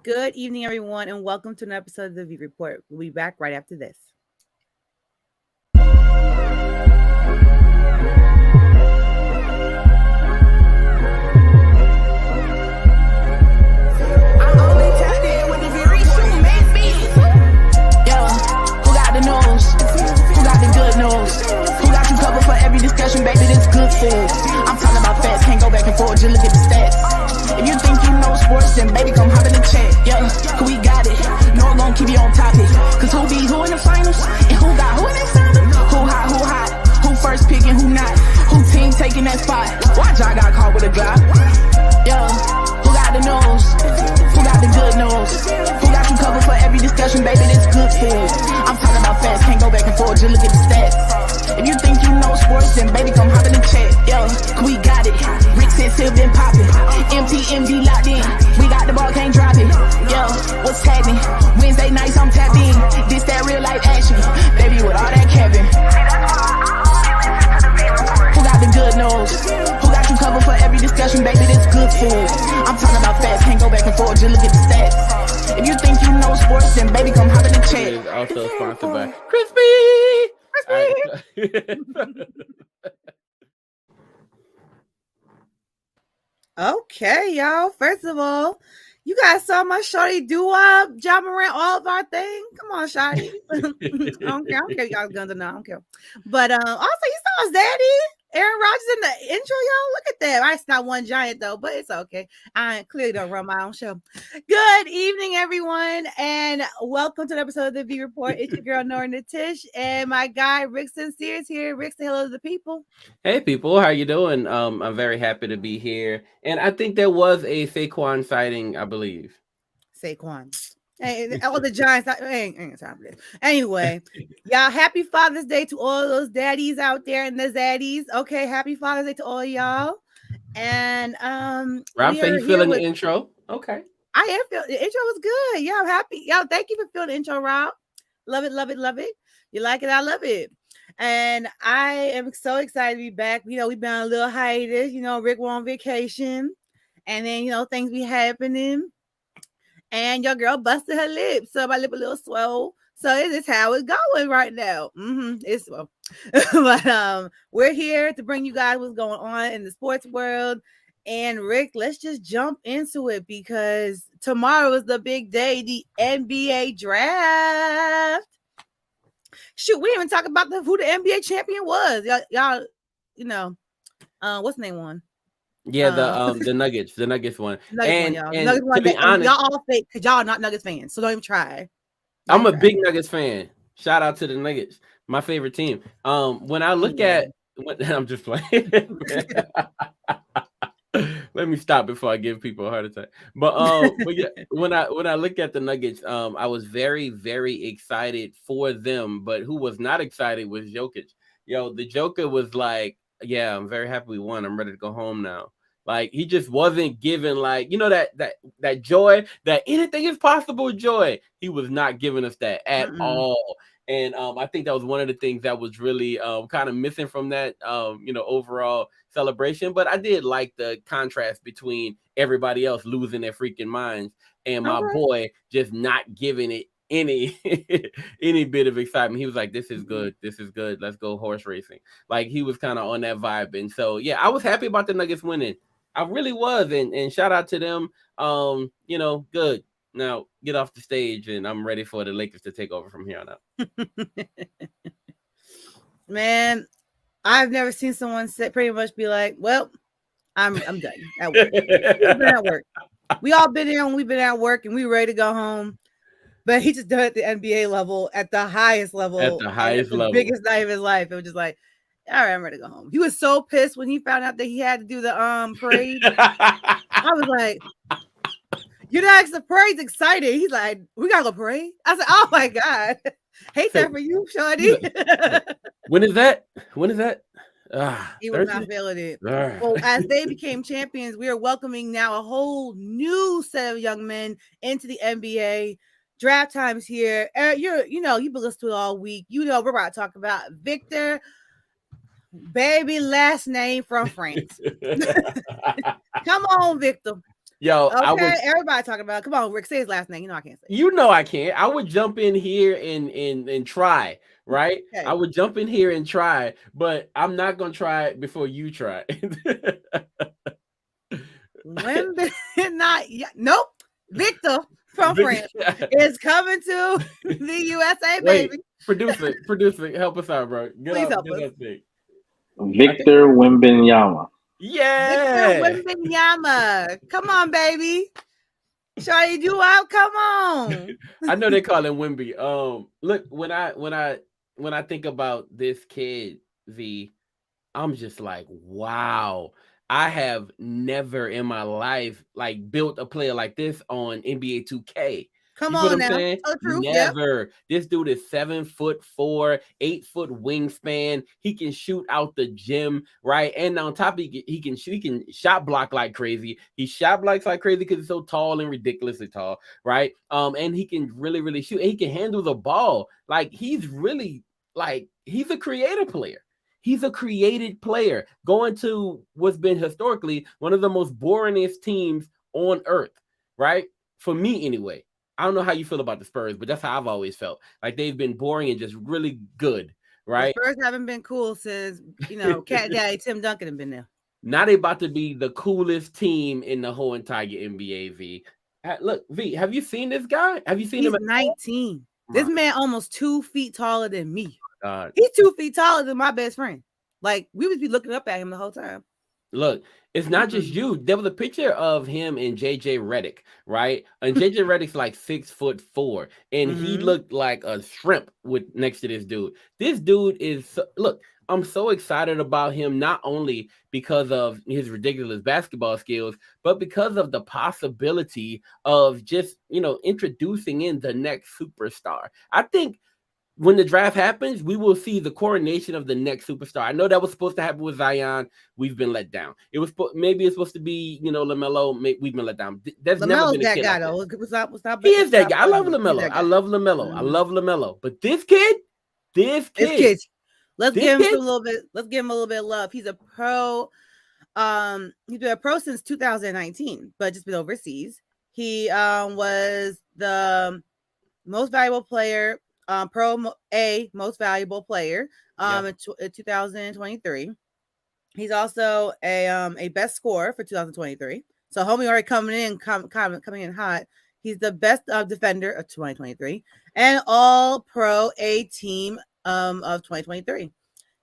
Good evening, everyone, and welcome to an episode of the V Report. We'll be back right after this. I'm only tapped in with the very shoe made beats. Yeah, who got the nose? Who got the good nose? Who got you covered for every discussion, baby? This good food. I'm talking about facts, can't go back and forth, just look at the stats. If you think you know sports, then baby, come hop in the chat. Yeah, we got it. No one gon' keep you on topic. Cause who be who in the finals? And who got who in the finals? Who hot? Who first pick and who not? Who team taking that spot? Watch, I got caught with a drop. Yeah, who got the nose? Who got the good nose? Who got you covered for every discussion, baby? This good food. I'm talking about facts, can't go back and forth, just look at the stats. If you think you know sports, then baby, come hop in the chat. Yeah, we got it. Rick said still been popping. MG locked in. We got the ball, can't drop it. Yeah, what's happening? Wednesday nights, I'm tapped in. This that real life action. Baby, with all that cabin. Who got the good nose? Who got you covered for every discussion, baby? This good food. I'm talking about facts, can't go back and forth, just look at the stats. If you think you know sports, then baby, come hop in the chat. It is also sponsored by Crispy! Okay, y'all. First of all, you guys saw my shorty do-up, Ja Morant, all of our thing. Come on, shorty. I don't care. Y'all guns or not. I don't care. But also, you saw his daddy, Aaron Rodgers, in the intro, y'all. Look at that. It's not one giant though, but it's okay. I clearly don't run my own show. Good evening, everyone, and welcome to the episode of the V Report. It's your girl Nora Tish, and my guy Rick Sincere is here. Rick, say hello to the people. Hey people, how you doing? I'm very happy to be here, and I think there was a Saquon sighting, I believe. Saquon. Hey, all the Giants. Ain't time for this. Anyway, y'all, happy Father's Day to all those daddies out there and the zaddies. Okay, happy Father's Day to all y'all. And Rob said he's feeling the intro. Okay. I am feeling the intro was good. Yeah, I'm happy. Y'all, thank you for feeling the intro, Rob. Love it, love it, love it. You like it? I love it. And I am so excited to be back. You know, we've been on a little hiatus. You know, Rick went on vacation. And then, things be happening. And your girl busted her lip, so my lip a little swole. So this is how it's going right now. It's swole. But we're here to bring you guys what's going on in the sports world. And Rick, let's just jump into it because tomorrow is the big day, the NBA draft. Shoot, we didn't even talk about who the NBA champion was. Y'all, what's the name one? Yeah, the Nuggets one. Nuggets and Nuggets to be honest, y'all all fake because y'all are not Nuggets fans, so don't even try. I'm a big Nuggets fan. Shout out to the Nuggets, my favorite team. When I look at I'm just playing. Let me stop before I give people a heart attack. But yeah, when I look at the Nuggets, I was very, very excited for them. But who was not excited was Jokic. The Joker was like, yeah, I'm very happy we won. I'm ready to go home now. Like he just wasn't given that joy, that anything is possible joy. He was not giving us that at all. And I think that was one of the things that was really kind of missing from that overall celebration. But I did like the contrast between everybody else losing their freaking minds and my boy just not giving it any bit of excitement. He was like, this is good, let's go horse racing. Like he was kind of on that vibe. And so yeah, I was happy about the Nuggets winning. I really was, and shout out to them. Good. Now get off the stage, and I'm ready for the Lakers to take over from here on out. Man, I've never seen someone pretty much be like, well, I'm done at work. We've been at work. We all been there when we've been at work and we ready to go home. But he just done it at the NBA level, at the highest level. At the highest level. Biggest night of his life. It was just like, all right, I'm ready to go home. He was so pissed when he found out that he had to do the parade. I was like, you're not the parade's excited. He's like, we gotta go parade. I said, oh my God. Hate that for you, Shorty. When is that? He was not feeling it. Well, as they became champions, we are welcoming now a whole new set of young men into the NBA. Draft time's here. You've been listening to it all week. We're about to talk about Victor, baby last name from France. Come on, Victor. Yo, I Okay, would. everybody talking about. Come on, Rick, say his last name. You know I can't say You know I can't. I would jump in here and try, right? it. I Okay, would jump in here and try, but I'm not gonna try it before you try. Wemby, not nope. Victor from France Vic- is coming to the USA, Wait, baby. producer, help us out, bro. Please help Get us. us big. I think, Victor Wembanyama. Victor yeah. Wembanyama. Come on, baby. Shawty, you out? Come on. I know they call him Wimby. Look, when I think about this kid, V, I'm just like, wow. I have never in my life like built a player like this on NBA 2K. Come You feel what on I'm now. saying? Tell the truth. Yep. Never. This dude is 7'4", 8-foot wingspan. He can shoot out the gym, right? And on top, he can shoot, he can shot block like crazy. He shot blocks like crazy because he's so tall and ridiculously tall, right? And he can really, really shoot. And he can handle the ball. Like he's really he's a creative player. He's a created player going to what's been historically one of the most boringest teams on earth, right? For me, anyway. I don't know how you feel about the Spurs, but that's how I've always felt. Like they've been boring and just really good, The right? Spurs haven't been cool since Cat Daddy Tim Duncan have been there. Now they about to be the coolest team in the whole entire NBA. V, look, V, have you seen this guy? Have you seen He's him? 19. My This man almost 2 feet taller than me. God. He's 2 feet taller than my best friend. Like we would be looking up at him the whole time. Look, it's not just you. There was a picture of him and JJ Redick, right? And JJ Redick's like 6'4", and he Mm-hmm. looked like a shrimp with next to this dude. This dude is look. I'm so excited about him, not only because of his ridiculous basketball skills, but because of the possibility of just introducing in the next superstar. I think when the draft happens, we will see the coronation of the next superstar. I know that was supposed to happen with Zion. We've been let down. It was maybe it's supposed to be, LaMelo. We've been let down. There's never LaMelo's been a that kid guy like that. though. He is that guy. I love He's LaMelo. that I guy. love LaMelo. I love LaMelo. But this kid, this This kid, kid, let's this give him kid, some little bit. Let's give him a little bit of love. He's a pro. He's been a pro since 2019, but just been overseas. He was the most valuable player, most valuable player yeah. in 2023. He's also a best scorer for 2023. So homie already coming in hot. He's the best defender of 2023 and all pro A team of 2023.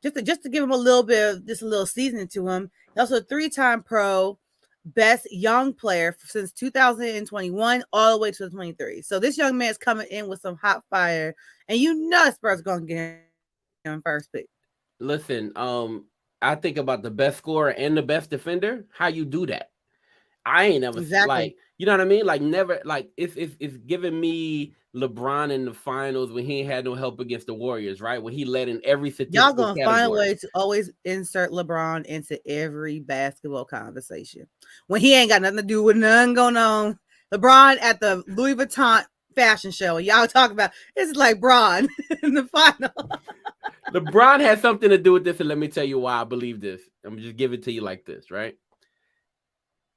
Just to give him a little bit of just a little seasoning to him. He's also a 3-time pro best young player since 2021 all the way to 23. So this young man is coming in with some hot fire, and Spurs are gonna get him first pick. Listen, I think about the best scorer and the best defender. How you do that? I ain't never Exactly. like, you know what I mean? Like never like it's giving me LeBron in the finals when he ain't had no help against the Warriors, right? When he led in every Y'all statistical gonna find a category. way to always insert LeBron into every basketball conversation when he ain't got nothing to do with nothing going on. LeBron at the Louis Vuitton fashion show, and y'all talk about it's like Braun in the final. LeBron has something to do with this, and let me tell you why I believe this. I'm gonna just give it to you like this, right?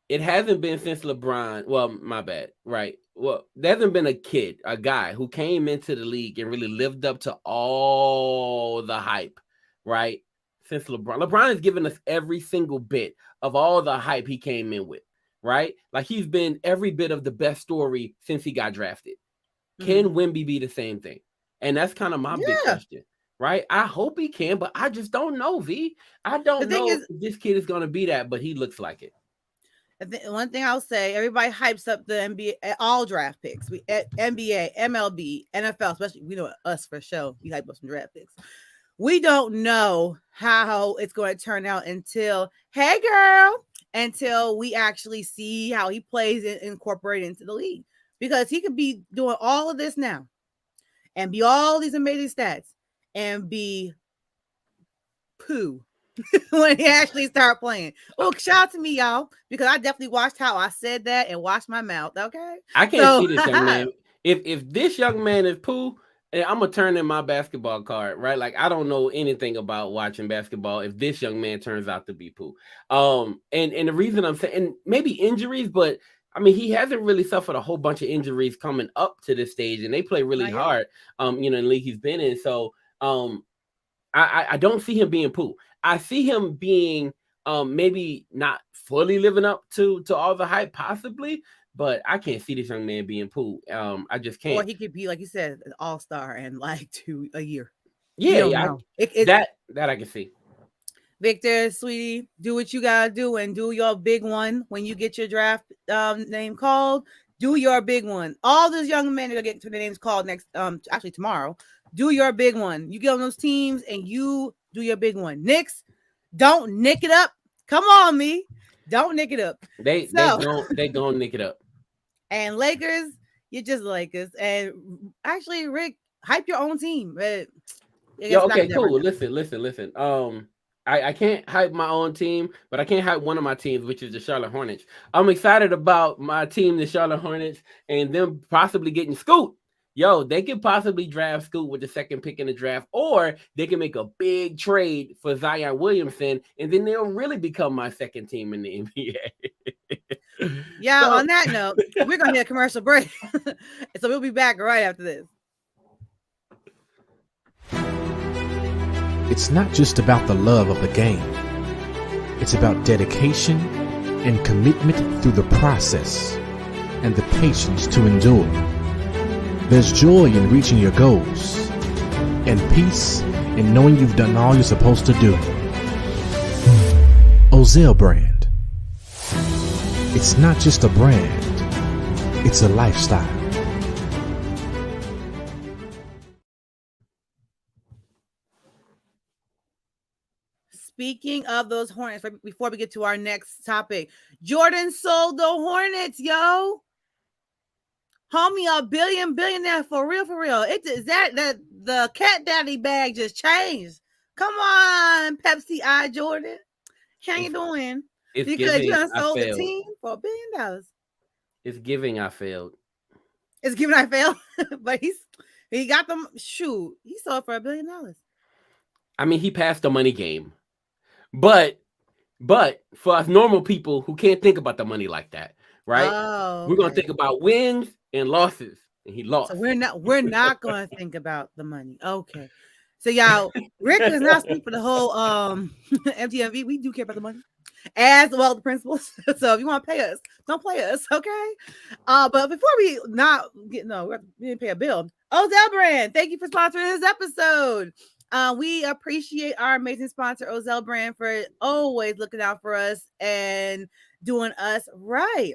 It hasn't been since LeBron. Well, my bad, right? Well, there hasn't been a guy who came into the league and really lived up to all the hype, right? Since LeBron. LeBron has given us every single bit of all the hype he came in with, right? Like he's been every bit of the best story since he got drafted. Can Wemby be the same thing? And that's kind of my big Yeah. question, right? I hope he can, but I just don't know, V. I The don't thing know is, if this kid is going to be that, but he looks like it. one thing I'll say, everybody hypes up the NBA, all draft picks. We NBA, MLB, NFL, especially we know us for sure. We hype up some draft picks. We don't know how it's going to turn out until we actually see how he plays and incorporate into the league. Because he could be doing all of this now and be all these amazing stats and be poo when he actually start playing. Oh, shout out to me, y'all, because I definitely watched how I said that and washed my mouth. Okay, I can't so see this young man. If this young man is poo, I'm gonna turn in my basketball card, right? Like I don't know anything about watching basketball. If this young man turns out to be poo, and the reason I'm saying, and maybe injuries, but I mean, he hasn't really suffered a whole bunch of injuries coming up to this stage, and they play really Not yet. hard. In the league he's been in. So, I don't see him being Pooh. I see him being maybe not fully living up to all the hype, possibly, but I can't see this young man being Pooh. I just Or can't. he could be, like you said, an all-star in like a year. We Yeah, don't yeah, know. It that I can see. Victor, sweetie, do what you gotta do and do your big one when you get your draft name called. Do your big one. All those young men are gonna get to the names called next actually tomorrow. Do your big one. You get on those teams and you do your big one. Knicks, don't nick it up. Come on, me. Don't nick it up. They So they gon' nick it up. and Lakers, you're just Lakers. And actually, Rick, hype your own team. But I Yo, guess not okay, that right cool. now. Listen. I can't hype my own team, but I can't hype one of my teams, which is the Charlotte Hornets. I'm excited about my team, the Charlotte Hornets, and them possibly getting Scoot. Yo, they could possibly draft Scoot with the second pick in the draft, or they can make a big trade for Zion Williamson, and then they'll really become my second team in the NBA. Yeah, So on that note, we're gonna hit a commercial break. So we'll be back right after this. It's not just about the love of the game. It's about dedication and commitment through the process and the patience to endure. There's joy in reaching your goals and peace in knowing you've done all you're supposed to do. Ozell brand. It's not just a brand, it's a lifestyle. Speaking of those Hornets, before we get to our next topic, Jordan sold the Hornets, yo. Homie, a billionaire for real, for real. It is that the cat daddy bag just changed. Come on, Pepsi Eye Jordan. How you doing? it's Because you giving done I sold the failed. team for $1 billion. It's giving I failed. It's giving I failed, but he got them. Shoot, he sold for $1 billion. I mean, he passed the money game. But for us normal people who can't think about the money like that, right? Oh, We're gonna okay. think about wins and losses, and he lost. So we're not going to think about the money. Okay. So y'all, Rick does not speak for the whole MTMV. We do care about the money, as well the principals. So if you want to pay us, don't play us, okay? But before we we didn't pay a bill. Ozell Brand, thank you for sponsoring this episode. We appreciate our amazing sponsor, Ozell Brand, for always looking out for us and doing us right.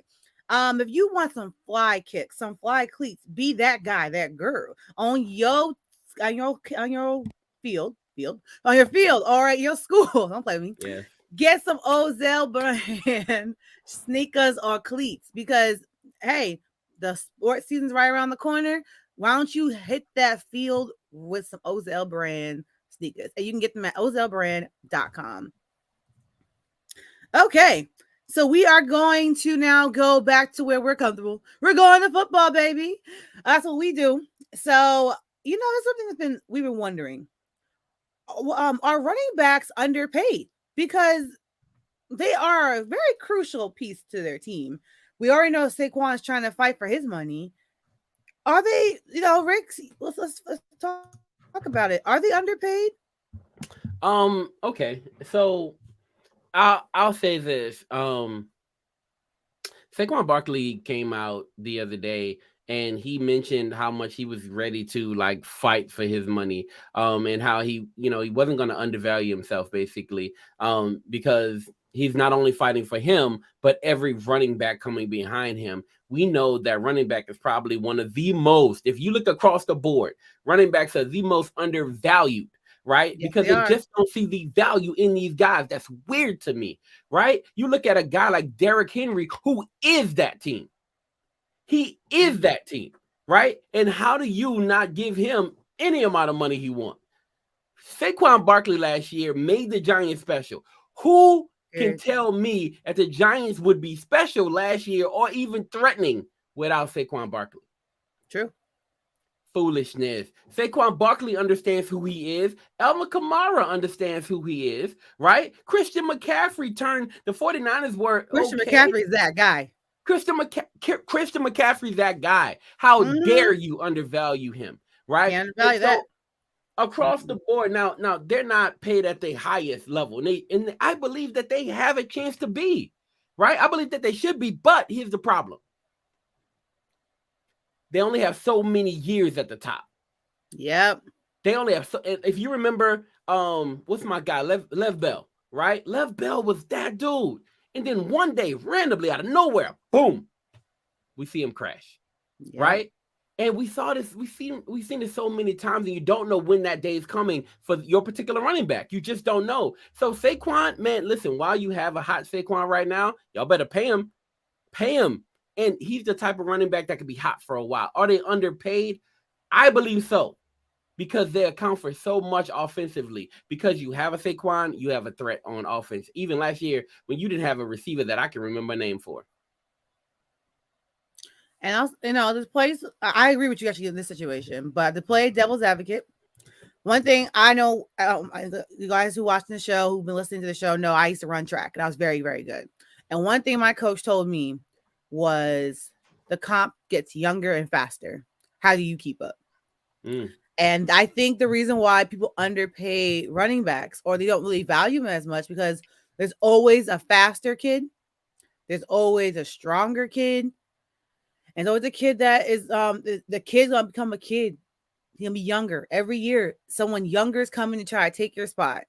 If you want some fly kicks, some fly cleats, be that guy, that girl on your field, on your field or at your school. Don't play with me. Yeah. Get some Ozell Brand sneakers or cleats because hey, the sports season's right around the corner. Why don't you hit that field with some Ozell Brand sneakers? And you can get them at ozellbrand.com. Okay. So we are going to now go back to where we're comfortable. We're going to football, baby. That's what we do. So, it's something we've been wondering. Are running backs underpaid? Because they are a very crucial piece to their team. We already know Saquon's trying to fight for his money. Are they, Rick, let's talk about it. Are they underpaid? Okay. So I'll say this. Saquon Barkley came out the other day and he mentioned how much he was ready to like fight for his money. And how he wasn't going to undervalue himself basically. Because he's not only fighting for him, but every running back coming behind him. We know that running back is probably one of the most, if you look across the board, running backs are the most undervalued, right? Yes, because they just don't see the value in these guys. That's weird to me, right? You look at a guy like Derrick Henry, who is that team. He is that team, right? And how do you not give him any amount of money he wants? Saquon Barkley last year made the Giants special. Who can tell me that the Giants would be special last year or even threatening without Saquon Barkley? True. Foolishness. Saquon Barkley understands who he is. Alvin Kamara understands who he is, right? Christian McCaffrey the 49ers were Christian okay. McCaffrey is that guy. Christian McCaffrey's that guy. How dare you undervalue him, right? Can't value that. Across the board, now they're not paid at the highest level, and I believe that they have a chance to be, right? I believe that they should be, but here's the problem: they only have so many years at the top. Yep. They only have. If you remember, what's my guy, Lev Bell, right? Lev Bell was that dude, and then one day, randomly out of nowhere, boom, we see him crash, right? And we saw this. We've seen this so many times, and you don't know when that day is coming for your particular running back. You just don't know. So Saquon, man, listen. While you have a hot Saquon right now, y'all better pay him. Pay him. And he's the type of running back that could be hot for a while. Are they underpaid? I believe so, because they account for so much offensively. Because you have a Saquon, you have a threat on offense. Even last year, when you didn't have a receiver that I can remember a name for. And also, this place, I agree with you actually in this situation, but to play devil's advocate, one thing I know, you guys who watching the show, who've been listening to the show, know I used to run track, and I was very, very good. And one thing my coach told me was the comp gets younger and faster. How do you keep up? And I think the reason why people underpay running backs, or they don't really value them as much, because there's always a faster kid, there's always a stronger kid. And so it's a kid that is the kid's gonna become a kid. He's gonna be younger every year. Someone younger is coming to try to take your spot.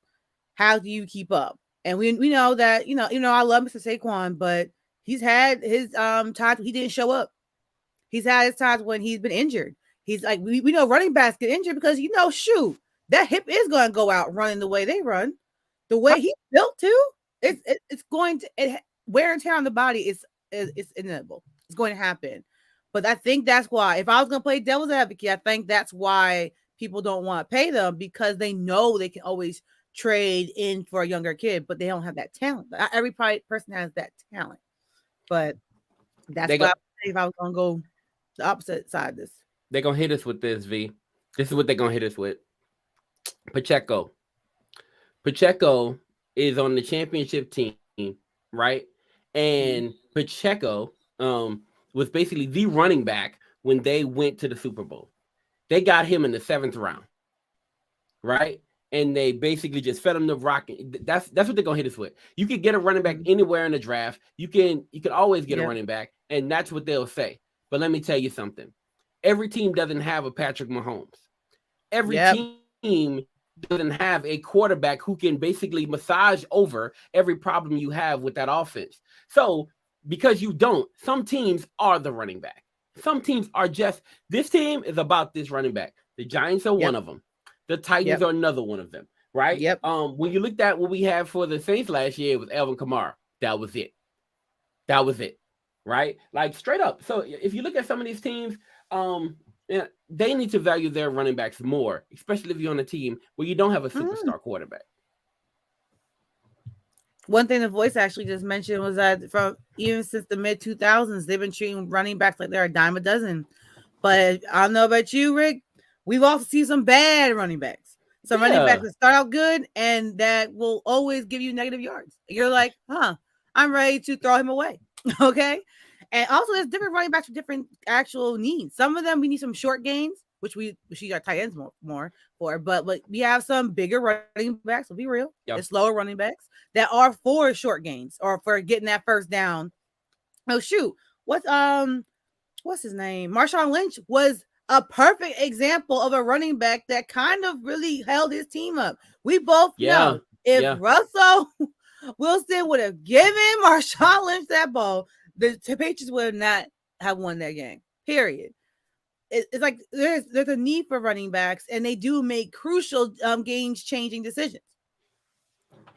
How do you keep up? And we know that, I love Mr. Saquon, but he's had his times he didn't show up. He's had his times when he's been injured. He's like, we know running backs get injured because shoot, that hip is gonna go out running the way they run. The way he's built too, it's going to wear and tear on the body is inevitable. It's going to happen. But I think that's why, if I was going to play devil's advocate, I think that's why people don't want to pay them, because they know they can always trade in for a younger kid, but they don't have that talent. Every person has that talent. But that's why I would say if I was going to go the opposite side of this. They're going to hit us with this, V. This is what they're going to hit us with. Pacheco is on the championship team, right? And Pacheco was basically the running back when they went to the Super Bowl. They got him in the 7th round, right? And they basically just fed him the rock. That's what they're gonna hit us with. You can get a running back anywhere in the draft. You can always get a running back, and that's what they'll say. But let me tell you something. Every team doesn't have a Patrick Mahomes. Every team doesn't have a quarterback who can basically massage over every problem you have with that offense. So because you don't, some teams are the running back. Some teams are just, this team is about this running back. The Giants are one of them. The Titans are another one of them, right? When you looked at what we had for the Saints last year, it was Alvin Kamara. That was it, right? Like, straight up. So if you look at some of these teams, they need to value their running backs more, especially if you're on a team where you don't have a superstar quarterback. One thing the voice actually just mentioned was that even since the mid 2000s, they've been treating running backs like they're a dime a dozen. But I don't know about you, Rick. We've also seen some bad running backs. Some running backs that start out good and that will always give you negative yards. You're like, I'm ready to throw him away. Okay. And also, there's different running backs with different actual needs. Some of them we need some short gains, which we see our tight ends more for. But we have some bigger running backs. We'll be real. It's slower running backs that are for short gains or for getting that first down. Oh shoot, what's his name? Marshawn Lynch was a perfect example of a running back that kind of really held his team up. We both know if Russell Wilson would have given Marshawn Lynch that ball, the Patriots would not have won that game. Period. It's like there's a need for running backs, and they do make crucial game-changing decisions.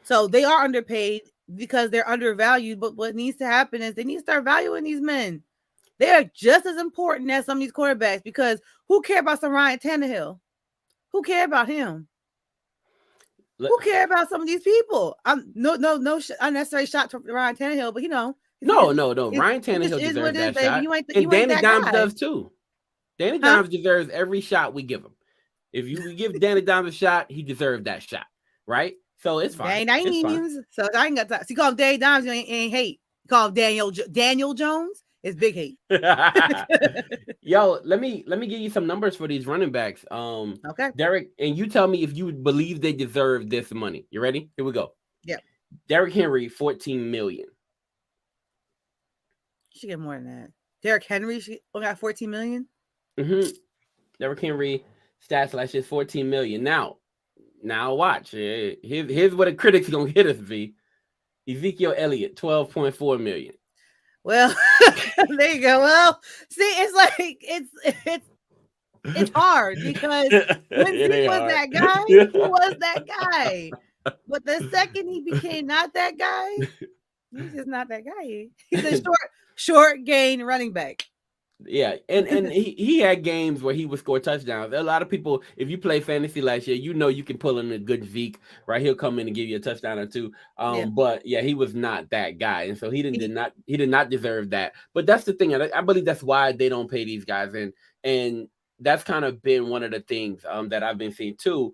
So they are underpaid because they're undervalued. But what needs to happen is they need to start valuing these men. They are just as important as some of these quarterbacks, because who cares about some Ryan Tannehill? Who cares about him? Who cares about some of these people? No unnecessary shot to Ryan Tannehill, but no. Ryan Tannehill deserves that shot, and Danny Dimes does too. Danny Dimes deserves every shot we give him. If you give Danny Dimes a shot, he deserves that shot, right? So it's fine. So I ain't got to. So you call him Danny Dimes, you ain't hate. You call him Daniel Jones. It's big hate. Yo, let me give you some numbers for these running backs. Okay. Derek, and you tell me if you believe they deserve this money. You ready? Here we go. Yep. Derrick Henry, 14 million. You should get more than that. Derrick Henry only got 14 million. Mm-hmm. Derrick Henry stats last year 14 million. Now watch. Here's what the critics gonna hit us, V. Ezekiel Elliott, 12.4 million. Well, there you go. Well, see, it's like it's hard because when he was that guy, he was that guy. But the second he became not that guy, he's just not that guy. He's a short gain running back. Yeah, and he had games where he would score touchdowns. A lot of people, if you play fantasy last year, you know you can pull in a good Zeke, right? He'll come in and give you a touchdown or two. But yeah, he was not that guy, and so he did not deserve that. But that's the thing. I believe that's why they don't pay these guys, and that's kind of been one of the things that I've been seeing too.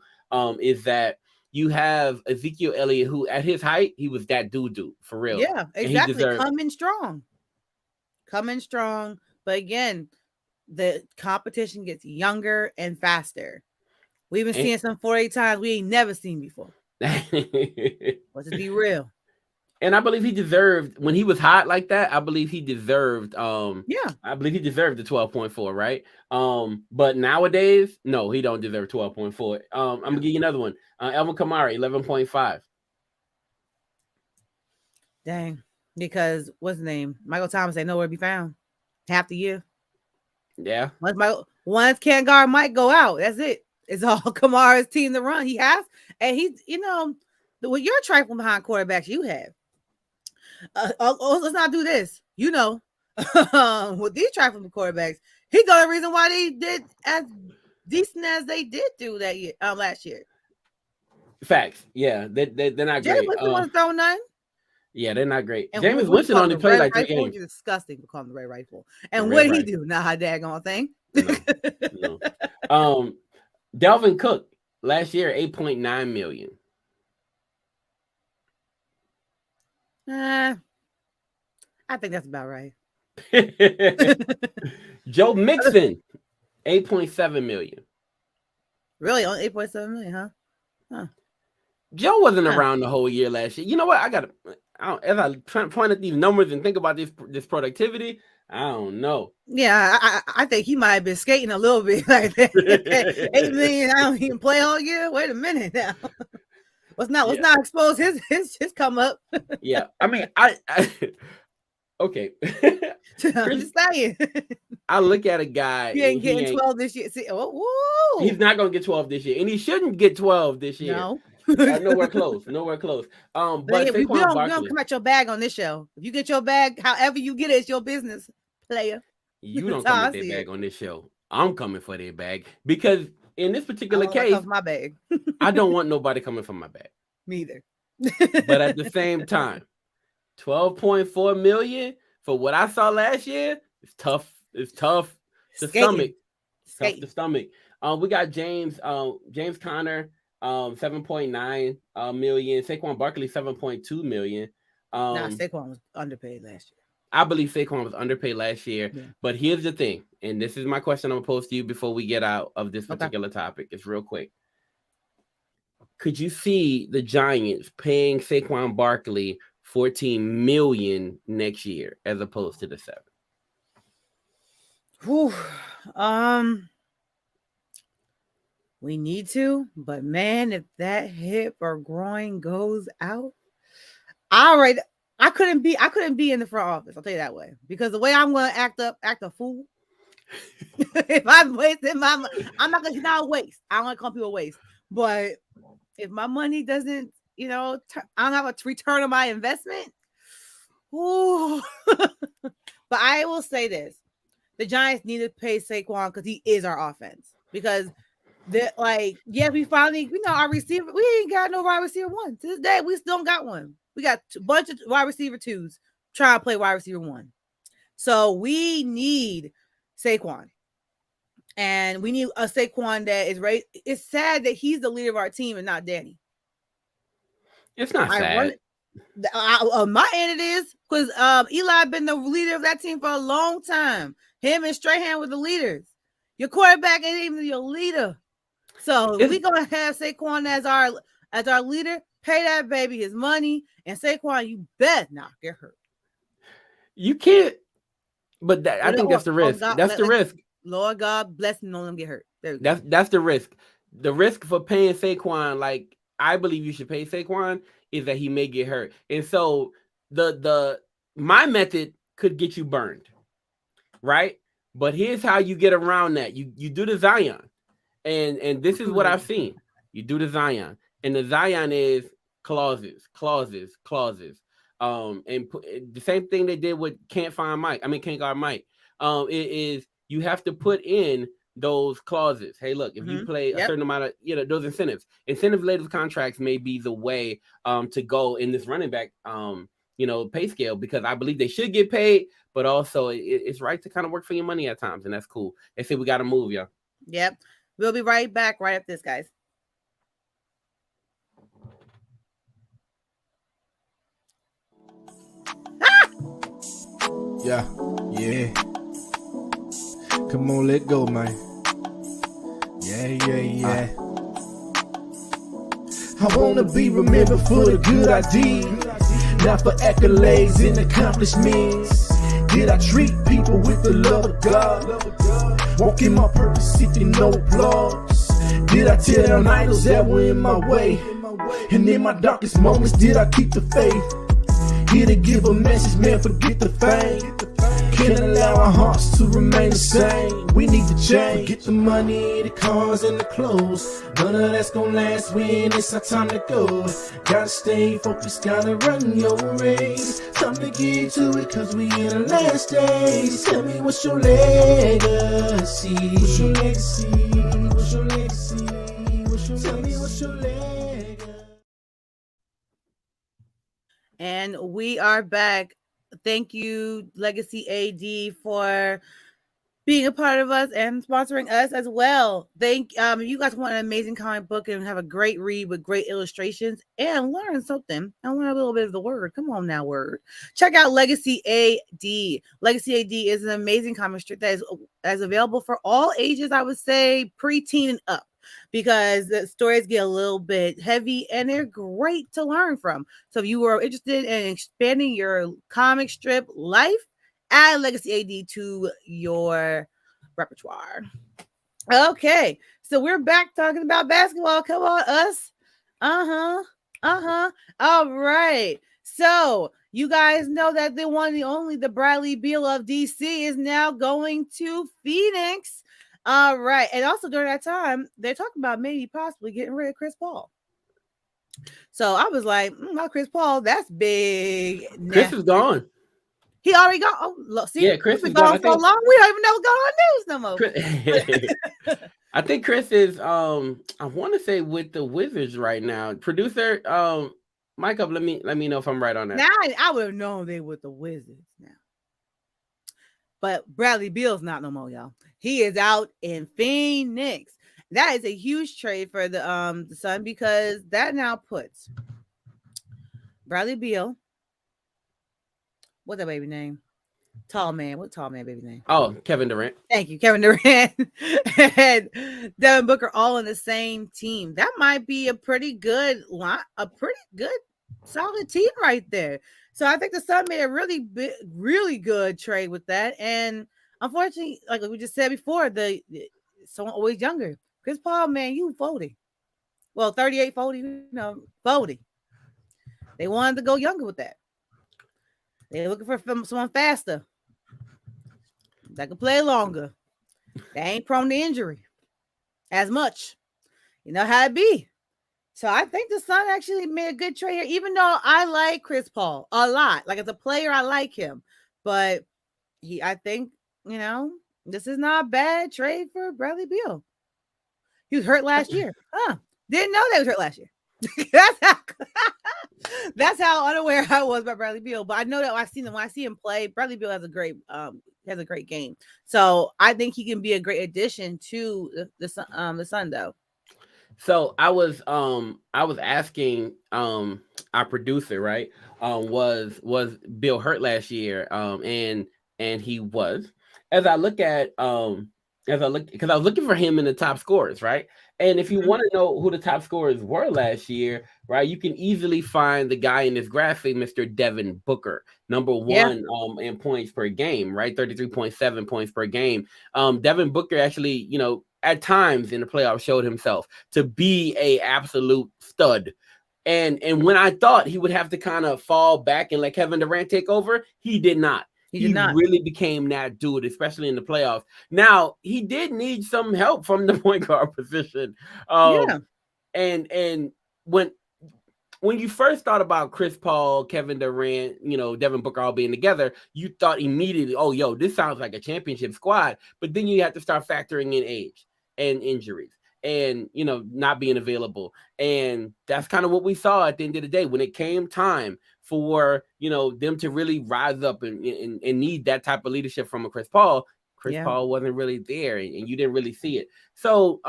Is that you have Ezekiel Elliott, who at his height he was that dude for real. Yeah, exactly. Coming strong. But again, the competition gets younger and faster. We've been seeing some 48 times we ain't never seen before. Let's just be real. And I believe he deserved, when he was hot like that, I believe he deserved I believe he deserved the 12.4, right? But nowadays, no, he don't deserve 12.4. I'm gonna give you another one. Alvin Kamara, 11.5. Dang. Because what's his name? Michael Thomas ain't nowhere to be found. Half the year. Yeah. Once can't guard Mike go out. That's it. It's all Kamara's team to run. He has, and he's, with your trifling behind quarterbacks you have. Let's not do this. With these trifling quarterbacks, he's the only reason why they did as decent as they did do that year, last year. Facts. Yeah, they're not great. Jameis wasn't throwing none. Yeah, they're not great. And Jameis Winston only played like 3 games. It's disgusting to call him the Red Rifle. And what did he do? Not a daggone thing. No. Dalvin Cook last year, 8.9 million. I think that's about right. Joe Mixon, 8.7 million. Really? On 8.7 million, huh? Joe wasn't around the whole year last year. You know what? As I point at these numbers and think about this productivity, I don't know. Yeah, I think he might have been skating a little bit like that. 8 million, I don't even play all year. Wait a minute now. Let's not expose his come up. Yeah, I mean, okay. I'm just saying. I look at a guy. He ain't getting 12 this year. See, he's not gonna get 12 this year, and he shouldn't get 12 this year. No. Nowhere close. But we don't come at your bag on this show. If you get your bag, however you get it, it's your business, player. You don't come at their bag on this show. I'm coming for their bag because in this particular case, my bag. I don't want nobody coming from my bag. Me either. But at the same time, 12.4 million for what I saw last year, it's tough. It's tough to stomach. Tough to stomach. We got James Conner. 7.9 million. Saquon Barkley, 7.2 million. Saquon was underpaid last year. I believe Saquon was underpaid last year. Yeah. But here's the thing, and this is my question I'm gonna pose to you before we get out of this particular topic. It's real quick. Could you see the Giants paying Saquon Barkley 14 million next year as opposed to the 7? We need to, but man, if that hip or groin goes out, I couldn't be in the front office. I'll tell you that way, because the way I'm going to act a fool. If I'm wasting my money, I'm not going to waste. I don't want to call people waste, but if my money doesn't, I don't have a return on my investment. Ooh. But I will say this: the Giants need to pay Saquon because he is our offense. Because we finally, our receiver, we ain't got no wide receiver 1. To this day, we still don't got one. We got a bunch of wide receiver 2s trying to play wide receiver 1. So we need Saquon. And we need a Saquon that is ready. It's sad that he's the leader of our team and not Danny. It's not sad. My end it is because Eli been the leader of that team for a long time. Him and Strahan were the leaders. Your quarterback ain't even your leader. So we gonna have Saquon as our leader. Pay that baby his money, and Saquon, you bet not get hurt. You can't. But I think that's the risk. God, That's the risk. Lord God bless him, don't let him get hurt. That's the risk. The risk for paying Saquon, like I believe you should pay Saquon, is that he may get hurt. And so my method could get you burned, right? But here's how you get around that. You do the Zion, and this is what I've seen. You do the Zion, and the Zion is clauses. And the same thing they did with can't guard Mike. It is you have to put in those clauses. Hey, look, if you play a certain amount of, those incentive-laden contracts may be the way to go in this running back, pay scale, because I believe they should get paid, but also it's right to kind of work for your money at times, and that's cool. They say we got to move, y'all. Yep. We'll be right back right after this, guys. Yeah. Come on, let go, man. Yeah. I wanna be remembered for the good I did, not for accolades and accomplishments. Did I treat people with the love of God? Walk in my purpose, seeking no applause. Did I tear down idols that were in my way? And in my darkest moments, did I keep the faith? Here to give a message, man, forget the fame. Can't allow our hearts to remain the same. We need to change. Get the money, the cars, and the clothes. None of that's gonna last when it's our time to go. Gotta stay focused, gotta run your race. Time to get to it, cause we in the last days. Tell me what's your legacy? What's your legacy? What's your legacy? Tell me what's your legacy? And we are back. Thank you, Legacy AD, for being a part of us and sponsoring us as well. Thank you guys want an amazing comic book and have a great read with great illustrations and learn something. I learn a little bit of the word. Come on now, word. Check out Legacy AD. Legacy AD is an amazing comic strip that is available for all ages. I would say preteen and up, because the stories get a little bit heavy and they're great to learn from. So if you are interested in expanding your comic strip life, add Legacy AD to your repertoire. Okay, so we're back talking about basketball. Come on, us. All right. So you guys know that the one, the only, the Bradley Beal of DC is now going to Phoenix. All right. And also during that time, they're talking about maybe possibly getting rid of Chris Paul. So I was like, Chris Paul, that's big. Chris is gone. He already gone. Oh, look, see, yeah, Chris is gone so long. We don't even know what's going on news no more. Chris, I think Chris is I want to say with the Wizards right now. Producer Mike up, let me know if I'm right on that. Now I would have known they were the Wizards now. But Bradley Beal's not no more, y'all. He is out in Phoenix. That is a huge trade for the Sun, because that now puts Bradley Beal. What's that baby name? Tall man. What tall man baby name? Oh, Kevin Durant. Thank you, Kevin Durant and Devin Booker all on the same team. That might be a pretty good solid team right there. So I think the Sun made a really good trade with that. And unfortunately, like we just said before, someone always younger. Chris Paul, man, you 40. Well, 38, 40, 40. They wanted to go younger with that. They're looking for someone faster that can play longer. They ain't prone to injury as much. You know how it be. So I think the Sun actually made a good trade here, even though I like Chris Paul a lot. Like as a player, I like him. But I think, this is not a bad trade for Bradley Beal. He was hurt last year. Didn't know they was hurt last year. That's how unaware I was about Bradley Beal. But I know that when I see him play, Bradley Beal has a great game. So I think he can be a great addition to the Sun, though. So I was asking our producer, right? Was Bill hurt last year? And he was. As I look at as I look because I was looking for him in the top scorers, right? And if you Mhm. want to know who the top scorers were last year, right, you can easily find the guy in this graphic, Mr. Devin Booker, number Yeah, one in points per game, right? 33.7 points per game. Devin Booker actually, at times in the playoffs showed himself to be a absolute stud. And when I thought he would have to kind of fall back and let Kevin Durant take over, he did not. he did He not. really became that dude, especially in the playoffs. Now he did need some help from the point guard position, Yeah, and when you first thought about Chris Paul, Kevin Durant, Devin Booker all being together, you thought immediately, oh, yo, this sounds like a championship squad. But then you have to start factoring in age and injuries and, not being available. And that's kind of what we saw at the end of the day when it came time for, them to really rise up and need that type of leadership from a Chris Paul. Chris yeah, Paul wasn't really there and you didn't really see it. So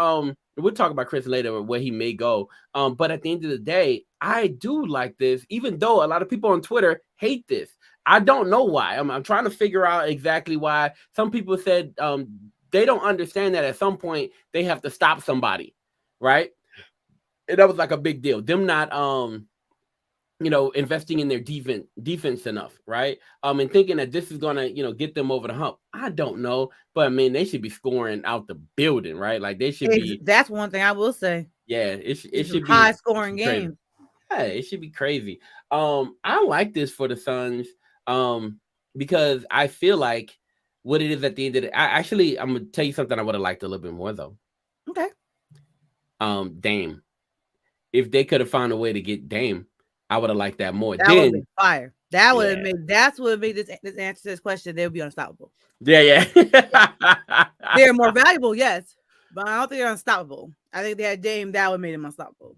we'll talk about Chris later, where he may go. But at the end of the day, I do like this, even though a lot of people on Twitter hate this. I don't know why. I'm trying to figure out exactly why. Some people said they don't understand that at some point they have to stop somebody, right? And that was like a big deal. Them not investing in their defense enough, right? And thinking that this is gonna, get them over the hump. I don't know, but I mean, they should be scoring out the building, right? Like they should be, that's one thing I will say. yeah. It It's some should be, high it scoring should be crazy. games. Yeah, it should be crazy. I like this for the Suns, because I feel like what it is at the end of the. I'm gonna tell you something I would have liked a little bit more though. Okay, Dame. If they could have found a way to get Dame, I would have liked that more. that would have Then, been fire. That would have yeah, made. That's what made this answer to this question. They would be unstoppable. yeah, Yeah, yeah. they're more valuable, yes, but I don't think they're unstoppable. I think they had Dame. That would make them unstoppable.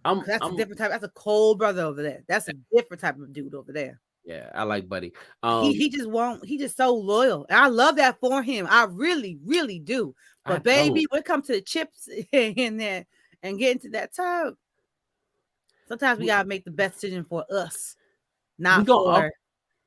I'm, 'Cause that's a I'm, different type. That's a cold brother over there. That's a different type of dude over there. yeah, I like Buddy. He just won't. He just so loyal, and I love that for him. I really, really do. I But baby, don't. when it comes to the chips in there and getting to that top, sometimes we We, gotta make the best decision for us, we not gonna for.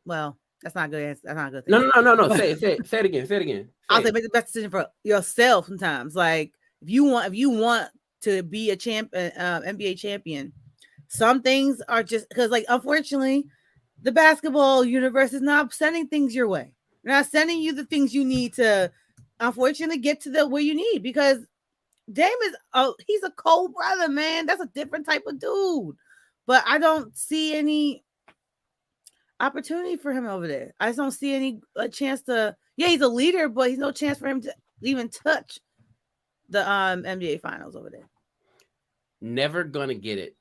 Well, that's not good. That's not a good no, thing. no, no, no, no. But Say it again. Say it again. Say I'll say it. make the best decision for yourself. Sometimes, like if you want to be a NBA champion, some things are just because, like, unfortunately, the basketball universe is not sending things your way. They're not sending you the things you need to, unfortunately, get to the where you need because Dame is he's a cold brother, man. That's a different type of dude. But I don't see any opportunity for him over there. I just don't see any a chance to. Yeah, he's a leader, but he's no chance for him to even touch the NBA finals over there. Never gonna get it.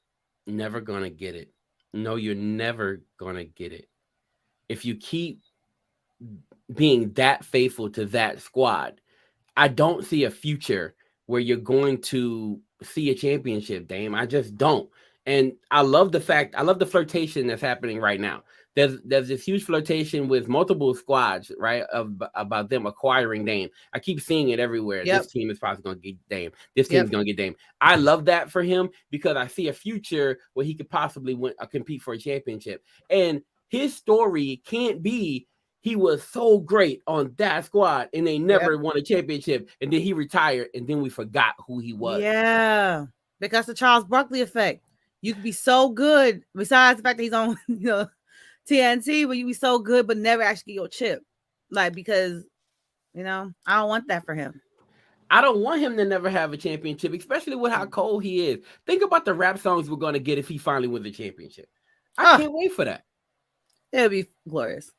Never gonna get it. No, you're never gonna get it. If you keep being that faithful to that squad, I don't see a future where you're going to see a championship, Dame. I just don't. And I love the flirtation that's happening right now. There's this huge flirtation with multiple squads, right? About them acquiring Dame. I keep seeing it everywhere. Yep. This team is probably going to get Dame. This Yep. team's going to get Dame. I love that for him because I see a future where he could possibly compete for a championship. And his story can't be he was so great on that squad and they never Yep. won a championship and then he retired and then we forgot who he was. Yeah. Because the Charles Barkley effect. You could be so good, besides the fact that he's on, TNT, but you be so good, but never actually get your chip. Like, because, I don't want that for him. I don't want him to never have a championship, especially with how cold he is. Think about the rap songs we're going to get if he finally wins the championship. I can't wait for that. It'll be glorious.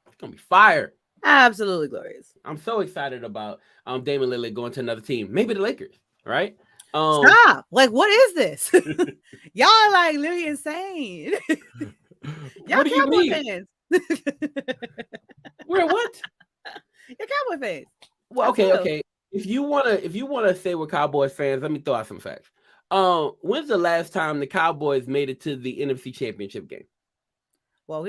It's going to be fire. Absolutely glorious. I'm so excited about Damian Lillard going to another team. Maybe the Lakers, right? Stop. Like, what is this? Y'all are like literally insane. Y'all What do you Cowboy mean? fans. We're what? You're Cowboy fans. Well, I feel. okay. If you wanna say we're Cowboys fans, let me throw out some facts. When's the last time the Cowboys made it to the NFC Championship game? Well,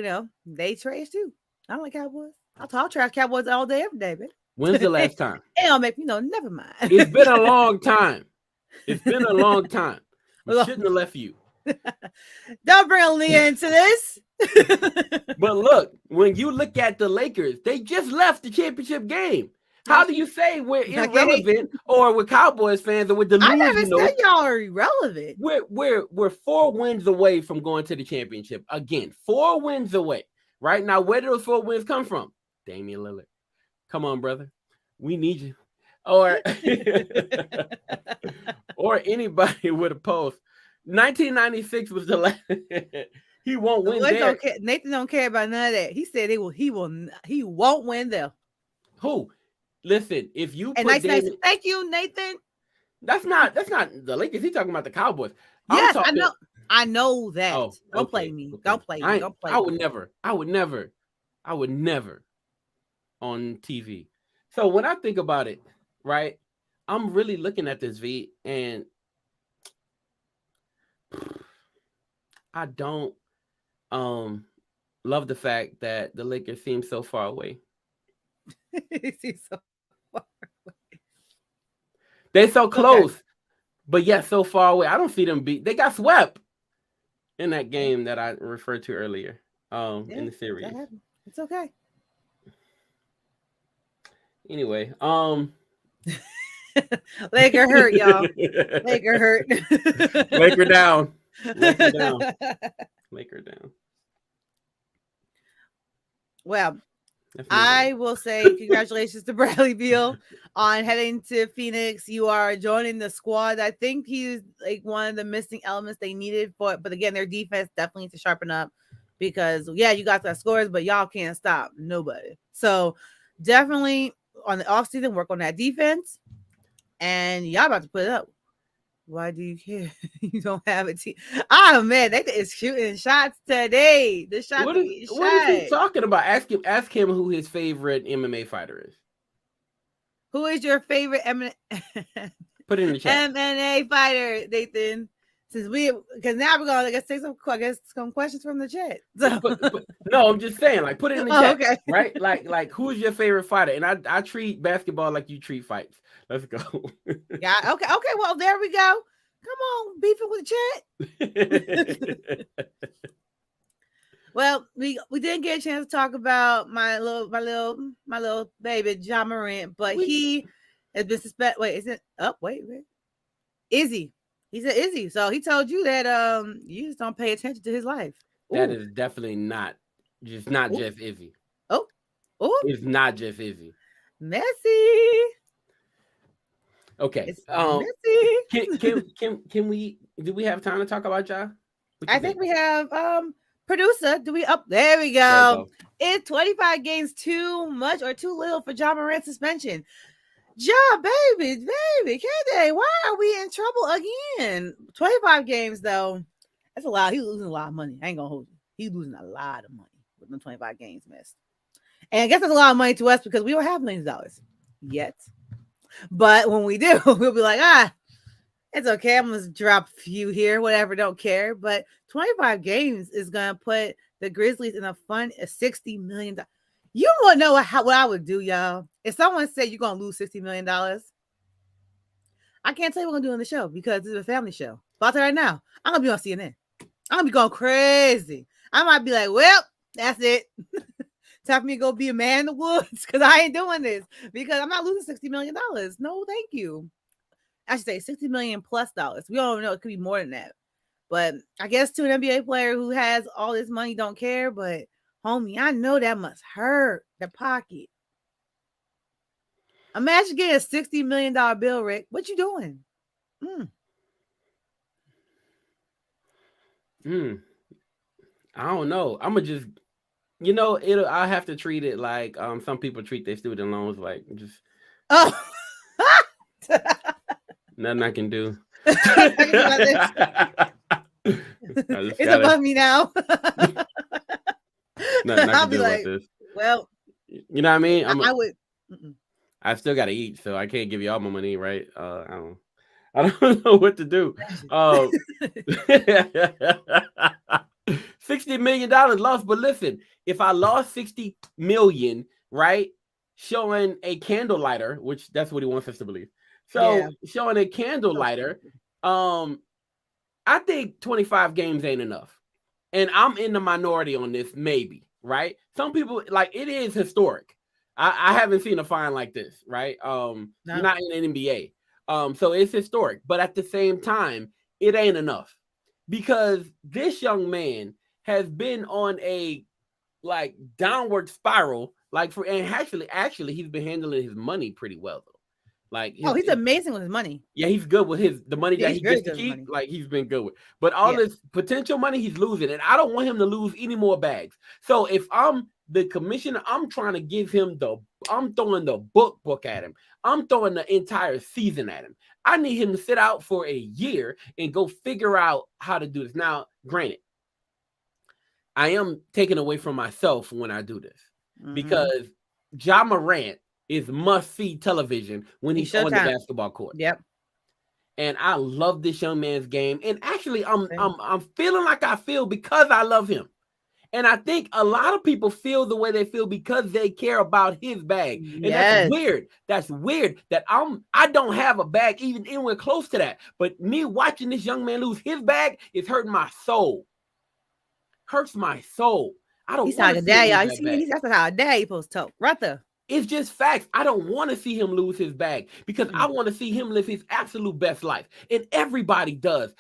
they trash too. I don't like Cowboys. I'll talk trash Cowboys all day, every day, man. When's the last time? It don't make me never mind. It's been a long time. It's been a long time. We shouldn't have left you. Don't bring Aaliyah into this. But look, when you look at the Lakers, they just left the championship game. How do you say we're irrelevant, or with Cowboys fans, or with the I never said y'all are irrelevant. We're 4 wins away from going to the championship again. 4 wins away. Right now, where do those 4 wins come from? Damian Lillard. Come on, brother. We need you. Or or anybody with a pulse. 1996 was the last. He won't win there. Nathan don't care about none of that. He said he won't win there. Who? Listen, if you and put nice, thank you, Nathan. That's not the Lakers. He's talking about the Cowboys. Yes, I know that. Oh, don't play me. Okay. Don't play me. Don't play me. I would never on TV. So when I think about it, right, I'm really looking at this, V, and I don't love the fact that the Lakers seem so far away. They're so close, but yet so far away. I don't see them beat. They got swept in that game that I referred to earlier in the series. It's okay. Anyway, Laker hurt, y'all. Laker hurt. Laker down. Laker down. Laker down. Well, I will say congratulations to Bradley Beal on heading to Phoenix. You are joining the squad. I think he's like one of the missing elements they needed for it. But again, their defense definitely needs to sharpen up because, yeah, you got the scores, but y'all can't stop nobody. So definitely on the offseason, work on that defense. And y'all about to put it up. Why do you care? You don't have a team. Oh man, they is shooting shots today. The shot. What is he talking about? Ask him who his favorite MMA fighter is. Who is your favorite Put it in the chat. MMA fighter, Nathan? Because now we're gonna take some questions from the chat. So. No, I'm just saying, like, put it in the chat, okay. Right? Like, who's your favorite fighter? And I treat basketball like you treat fights. Let's go. Yeah. Okay. Well, there we go. Come on, beefing with the chat. Well, we didn't get a chance to talk about my little baby Ja Morant, but he has been suspended. Wait, is it? Oh, wait. Izzy. He said Izzy. So he told you that you just don't pay attention to his life. Ooh. That is definitely not just Izzy. Oh, it's not just Izzy. Messy. Okay. Can we do we have time to talk about Ja? I think we have producer. Do we up? There we go. Is 25 games too much or too little for Ja Morant suspension? Ja, baby, K-Day, why are we in trouble again? 25 games though. That's a lot. He's losing a lot of money. I ain't gonna hold you. He's losing a lot of money with them 25 games missed. And I guess that's a lot of money to us because we don't have millions of dollars yet. But when we do, we'll be like, it's okay. I'm going to drop a few here, whatever, don't care. But 25 games is going to put the Grizzlies in a $60 million. You want to know what I would do, y'all? If someone said you're going to lose $60 million, I can't tell you what we're going to do on the show because it's a family show. But I'll tell you right now, I'm going to be on CNN. I'm going to be going crazy. I might be like, well, that's it. Time for me to go be a man in the woods because I ain't doing this because I'm not losing $60 million. No, thank you. I should say $60 million plus dollars. We don't know. It could be more than that. But I guess to an NBA player who has all this money don't care. But homie, I know that must hurt the pocket. Imagine getting a $60 million bill, Rick. What you doing? I don't know. I'm gonna just. I have to treat it like some people treat their student loans, like just nothing I can do. It's above me now. Nothing I can do about this. Well, you know what I mean? I would. I still got to eat, so I can't give you all my money, right? I don't know what to do. $60 million lost, but listen, if I lost $60 million, right, showing a candle lighter, which that's what he wants us to believe, Yeah. So showing a candle So lighter, stupid. um, I think 25 games ain't enough. And I'm in the minority on this, maybe, right? Some people like it is historic. I haven't seen a fine like this, right? You're No. not in the NBA. So it's historic, but at the same time, it ain't enough because this young man has been on a like downward spiral, like for and actually he's been handling his money pretty well though. Like Oh, his, he's amazing with his money. yeah, he's good with his the money Yeah, that he's he very gets to good with keep. money. Like he's been good with, but all Yeah. this potential money he's losing, and I don't want him to lose any more bags. So if I'm the commissioner, I'm trying to give him I'm throwing the book at him. I'm throwing the entire season at him. I need him to sit out for a year and go figure out how to do this. Now, granted, I am taking away from myself when I do this Mm-hmm. because Ja Morant is must see television when He's he's on the Showtime. basketball court. Yep. And I love this young man's game. And actually, I'm Same. I'm I'm feeling like I feel because I love him. And I think a lot of people feel the way they feel because they care about his bag. And that's Yes. weird. That's weird that I don't have a bag even anywhere close to that. But me watching this young man lose his bag is hurting my soul. Hurts my soul. I don't He's want like to a see him dad, lose y'all. You that see, bag. that's how a dad supposed to talk. Right there. It's just facts. I don't want to see him lose his bag because I Mm-mm. want to see him live his absolute best life. And everybody does.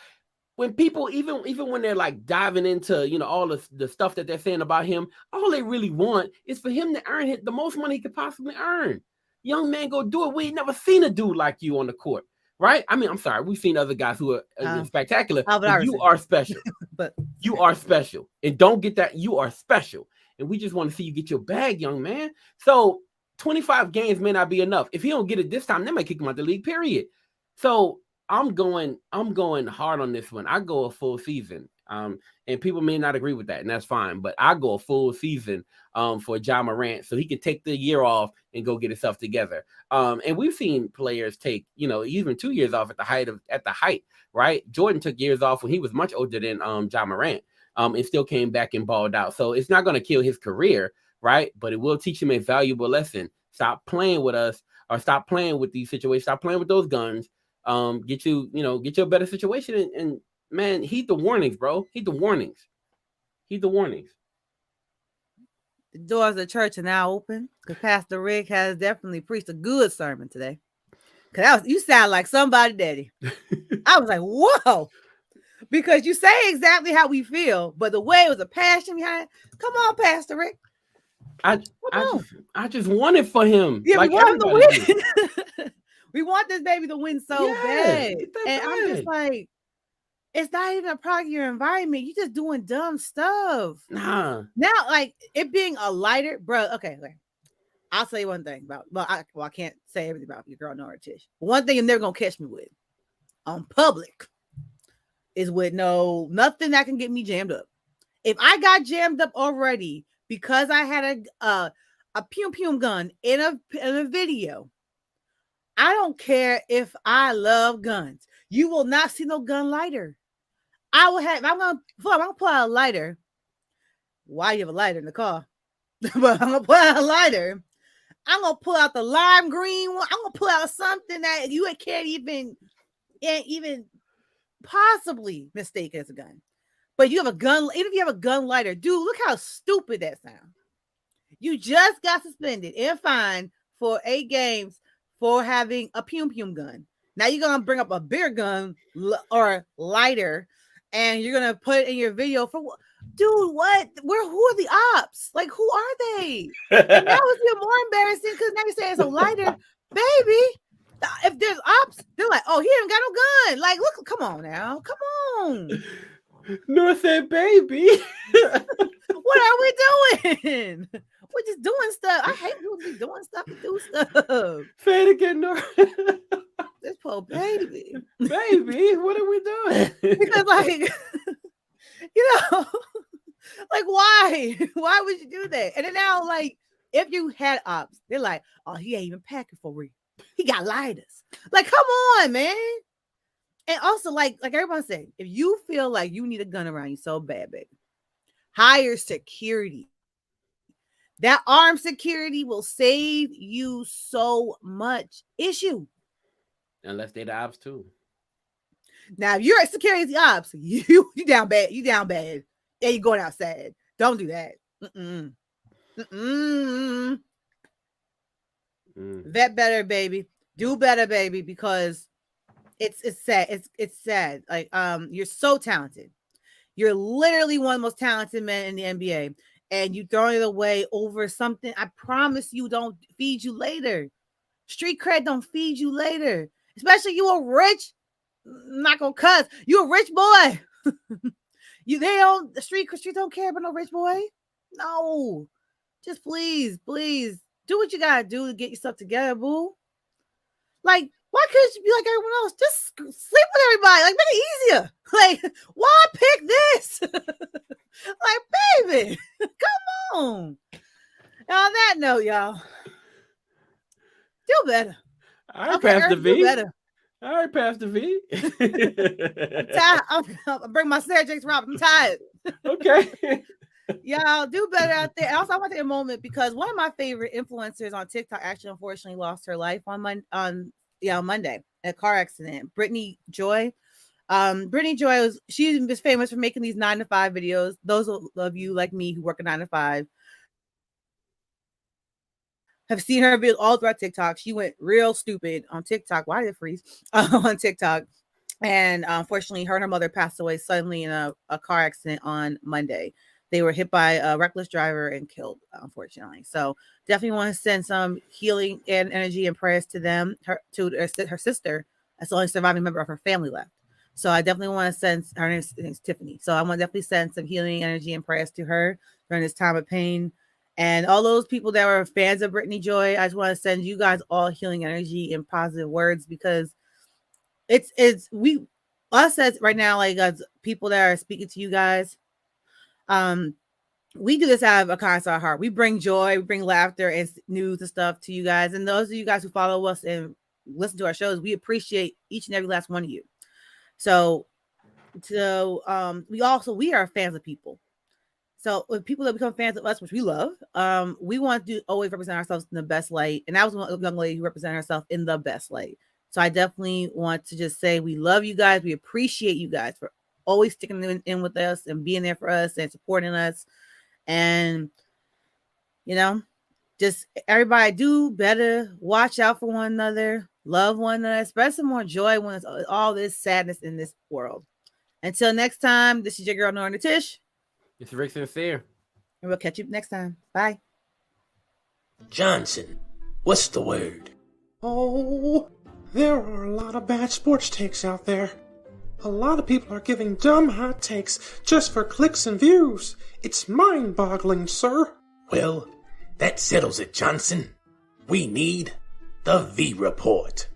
When people even when they're like diving into all the stuff that they're saying about him, all they really want is for him to earn the most money he could possibly earn. Young man, go do it. We ain't never seen a dude like you on the court, right? I mean, I'm sorry, we've seen other guys who are spectacular, Alvin but you Iverson. are special. But You are special, and don't get that. You are special, and we just want to see you get your bag, young man. So 25 games may not be enough. If he don't get it this time, they might kick him out the league. Period. So I'm going hard on this one. I go a full season. And people may not agree with that, and that's fine. But I go a full season for Ja Morant so he can take the year off and go get himself together. And we've seen players take, even 2 years off at the height, right? Jordan took years off when he was much older than Ja Morant, and still came back and balled out. So it's not going to kill his career, right? But it will teach him a valuable lesson. Stop playing with us, or stop playing with these situations. Stop playing with those guns. Get you a better situation, and man, heed the warnings, bro. Heed the warnings. Heed the warnings. the doors of the church are now open because Pastor Rick has definitely preached a good sermon today. Cause you sound like somebody, daddy. I was like, whoa, because you say exactly how we feel, but the way it was a passion behind it. Come on, Pastor Rick. I Come I on. just I just want it for him, Yeah, we like want him everybody do. to win. We want this baby to win so Yeah, bad. get that And I'm just bag. like, it's not even a part of your environment. You're just doing dumb stuff. Nah. Now, like it being a lighter, bro. Okay. I'll tell you one thing about. I can't say everything about your girl Nora Tish. One thing you're never gonna catch me with on public is with nothing that can get me jammed up. If I got jammed up already because I had a pum gun in a video, I don't care if I love guns. You will not see no gun lighter. I will have. I'm gonna pull out a lighter. Why you have a lighter in the car? But I'm gonna pull out a lighter. I'm gonna pull out the lime green one. I'm gonna pull out something that you can't even possibly mistake as a gun. But you have a gun. Even if you have a gun lighter, dude, look how stupid that sounds. You just got suspended and fined for 8 games for having a pum gun. Now you're gonna bring up a bigger gun or lighter, and you're gonna put it in your video for what? Dude, what? Who are the ops? Like, who are they? And that was even more embarrassing because now you say it's a lighter, baby. If there's ops, they're like, oh, he ain't got no gun. Like, look, come on now, come on. Nora said, baby. What are we doing? We're just doing stuff. I hate people be doing stuff to do stuff. Say it again, Nora. This poor baby. Baby, what are we doing? Because like, like why? Why would you do that? And then now, like, if you had ops, they're like, oh, he ain't even packing for real. He got lighters. Like, come on, man. And also, like everybody said, if you feel like you need a gun around you so bad, baby, hire security. That armed security will save you so much issue. Unless they the ops too. Now, if you're at security ops, you down bad. You down bad. Yeah, you going outside. Don't do that. Vet better, baby. Do better, baby, because it's sad. It's sad. Like you're so talented. You're literally one of the most talented men in the NBA, and you throwing it away over something. I promise you, don't feed you later. Street cred don't feed you later, especially you a rich. I'm not gonna cuss. You a rich boy. The street don't care about no rich boy. No, just please do what you gotta do to get yourself together, boo. Like, why couldn't you be like everyone else? Just sleep with everybody. Like, make it easier. Like, why pick this? Like, baby, come on. And on that note, y'all, do better. All right, Pastor V. Do better. All right, Pastor V. I'm tired. I'll bring my Sarah Jakes Rob. I'm tired. Okay. Y'all do better out there. Also, I want to take a moment because one of my favorite influencers on TikTok actually unfortunately lost her life on Monday in a car accident. Brittany Joy. Brittany Joy was famous for making these 9 to 5 videos. Those of you like me who work a 9 to 5 have seen her videos all throughout TikTok. She went real stupid on TikTok. Why did it freeze? On TikTok. And unfortunately, her and her mother passed away suddenly in a car accident on Monday. They were hit by a reckless driver and killed, unfortunately. So definitely want to send some healing and energy and prayers to them, to her sister. That's the only surviving member of her family left. So I definitely want to send, her name is Tiffany. So I want to definitely send some healing energy and prayers to her during this time of pain. And all those people that were fans of Brittany Joy, I just want to send you guys all healing energy and positive words, because it's us as right now, like as people that are speaking to you guys, we do this out of a kindness of our heart. We bring joy, we bring laughter and news and stuff to you guys. And those of you guys who follow us and listen to our shows, we appreciate each and every last one of you. So we are fans of people. So with people that become fans of us, which we love, we want to always represent ourselves in the best light. And that was one young lady who represented herself in the best light. So I definitely want to just say we love you guys. We appreciate you guys for always sticking in with us and being there for us and supporting us. And, just everybody do better. Watch out for one another. Love one another. Spread some more joy when it's all this sadness in this world. Until next time, this is your girl, Nora Tish. It's Rick Sincere. And we'll catch you next time. Bye. Johnson, what's the word? Oh, there are a lot of bad sports takes out there. A lot of people are giving dumb hot takes just for clicks and views. It's mind-boggling, sir. Well, that settles it, Johnson. We need the V Report.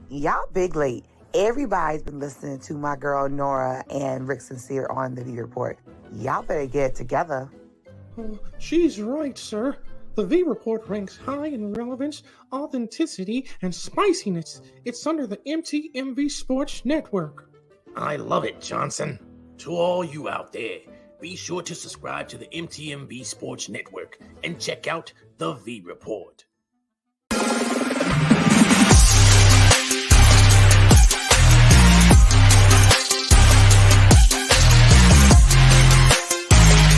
Y'all big late. Everybody's been listening to my girl Nora and Rick Sincere on the V Report. Y'all better get it together. Oh, she's right, sir. The V Report ranks high in relevance, authenticity, and spiciness. It's under the MTMV Sports Network. I love it, Johnson. To all you out there, be sure to subscribe to the MTMV Sports Network and check out the V Report.